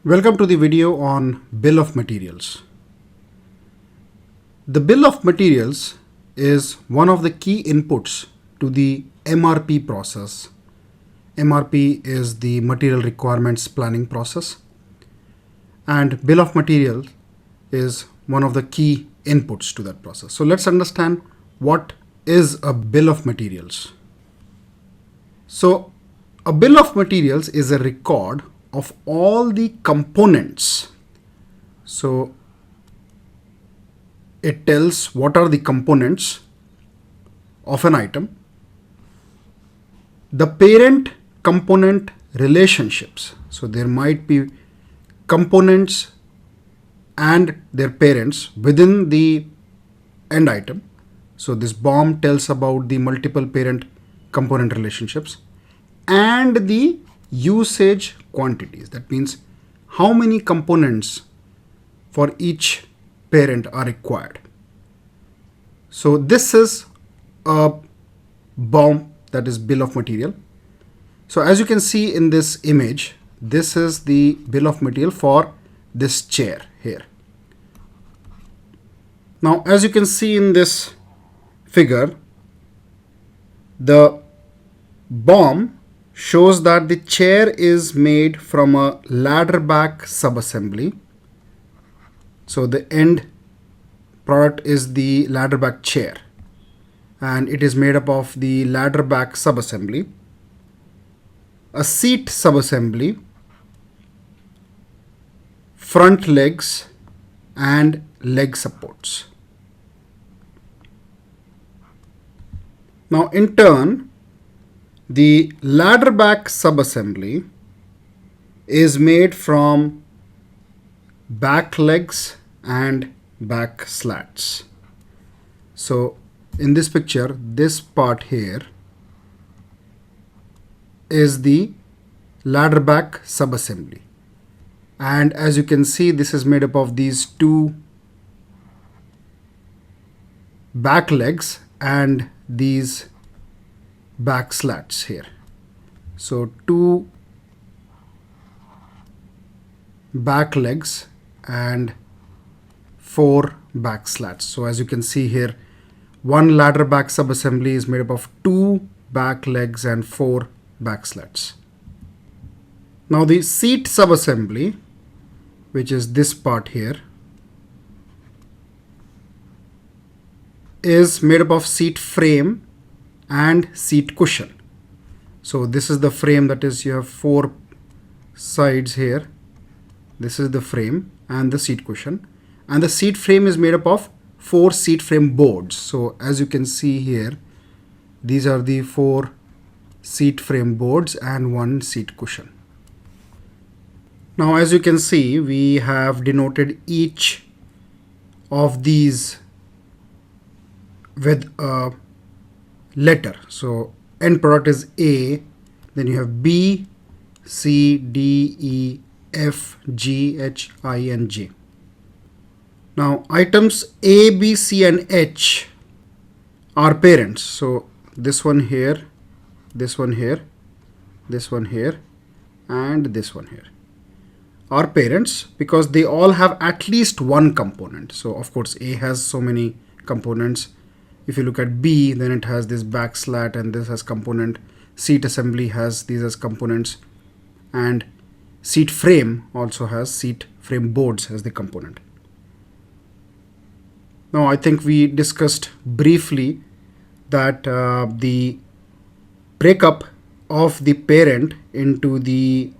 Welcome to the video on Bill of Materials. The Bill of Materials is one of the key inputs to the MRP process. MRP is the Material Requirements Planning process, and Bill of Materials is one of the key inputs to that process. So let's understand what is a Bill of Materials. So a Bill of Materials is a record of all the components. So it tells what are the components of an item, the parent component relationships. So there might be components and their parents within the end item. So this BOM tells about the multiple parent component relationships and the usage quantities. That means how many components for each parent are required. So this is a BOM, that is bill of material. So as you can see in this image, this is the bill of material for this chair here. Now as you can see in this figure, the BOM shows that the chair is made from a ladder back sub-assembly. So the end product is the ladder back chair, and it is made up of the ladder back sub-assembly, a seat sub-assembly, front legs and leg supports. Now in turn, the ladder back sub-assembly is made from back legs and back slats. So in this picture, this part here is the ladder back sub-assembly, and as you can see, this is made up of these two back legs and these back slats here. So two back legs and four back slats. So as you can see here, one ladder back sub-assembly is made up of two back legs and four back slats. Now the seat sub-assembly, which is this part here, is made up of seat frame and seat cushion. So this is the frame, that is, you have four sides here. This is the frame and the seat cushion, and the seat frame is made up of four seat frame boards. So as you can see here, these are the four seat frame boards and one seat cushion. Now as you can see, we have denoted each of these with a letter. So end product is A, then you have B, C, D, E, F, G, H, I and J. Now items A, B, C and H are parents. So this one here, this one here, this one here and this one here are parents because they all have at least one component. So of course A has so many components. If you look at B, then it has this back slat and this has component. Seat assembly has these as components, and seat frame also has seat frame boards as the component. Now I think we discussed briefly that the breakup of the parent into the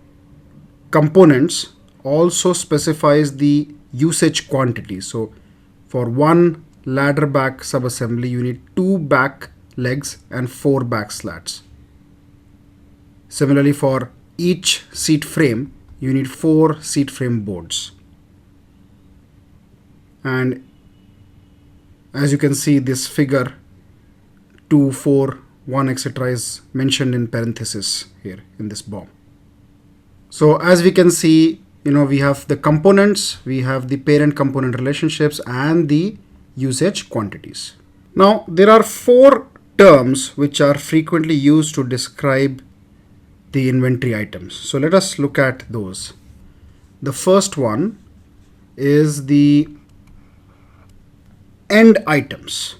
components also specifies the usage quantity. So for one ladder back sub-assembly, you need two back legs and four back slats. Similarly, for each seat frame, you need four seat frame boards. And as you can see, this figure 2, 4, 1, etc. is mentioned in parenthesis here in this BOM. So as we can see, we have the components, we have the parent component relationships and the usage quantities. Now there are four terms which are frequently used to describe the inventory items. So let us look at those. The first one is the end items.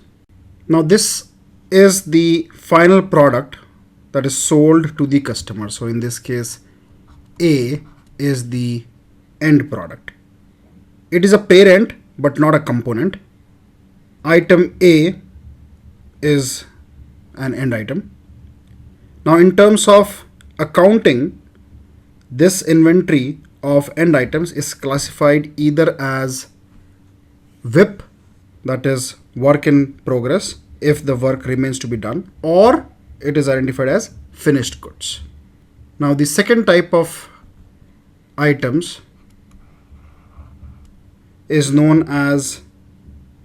Now this is the final product that is sold to the customer. So in this case, A is the end product. It is a parent but not a component. Item A is an end item. Now in terms of accounting, this inventory of end items is classified either as WIP, that is work in progress if the work remains to be done, or it is identified as finished goods. Now the second type of items is known as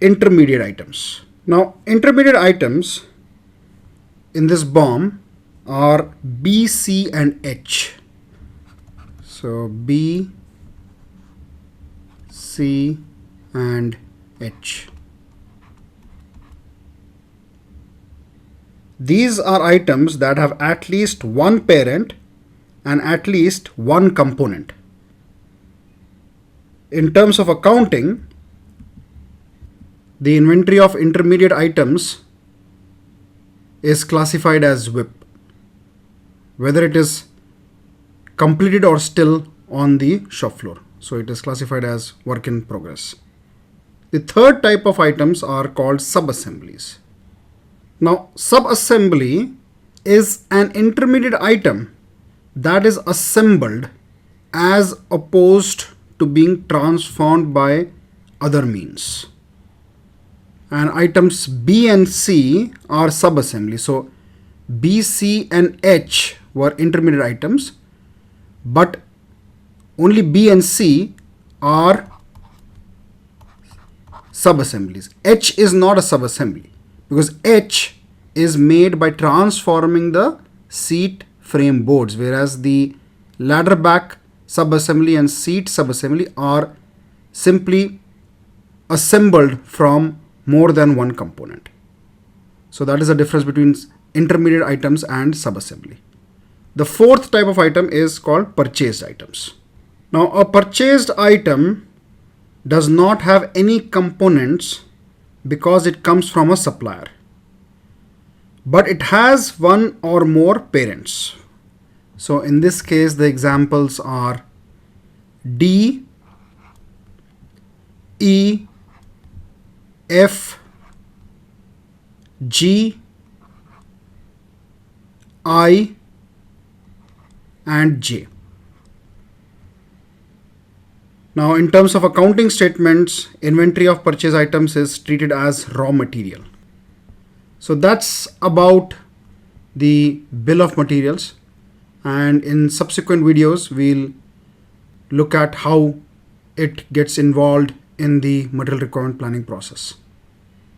intermediate items. Now intermediate items in this BOM are B, C and H. So B, C and H. These are items that have at least one parent and at least one component. In terms of accounting, the inventory of intermediate items is classified as WIP, whether it is completed or still on the shop floor. So it is classified as work in progress. The third type of items are called sub-assemblies. Now, sub-assembly is an intermediate item that is assembled as opposed to being transformed by other means. And items B and C are sub-assemblies. So B, C and H were intermediate items, but only B and C are sub-assemblies. H is not a sub-assembly because H is made by transforming the seat frame boards, whereas the ladder back sub-assembly and seat sub-assembly are simply assembled from more than one component. So that is the difference between intermediate items and sub-assembly. The fourth type of item is called purchased items. Now a purchased item does not have any components because it comes from a supplier, but it has one or more parents. So in this case, the examples are D, E, F, G, I and J. Now in terms of accounting statements, inventory of purchase items is treated as raw material. So that's about the bill of materials, and in subsequent videos we'll look at how it gets involved in the material requirement planning process.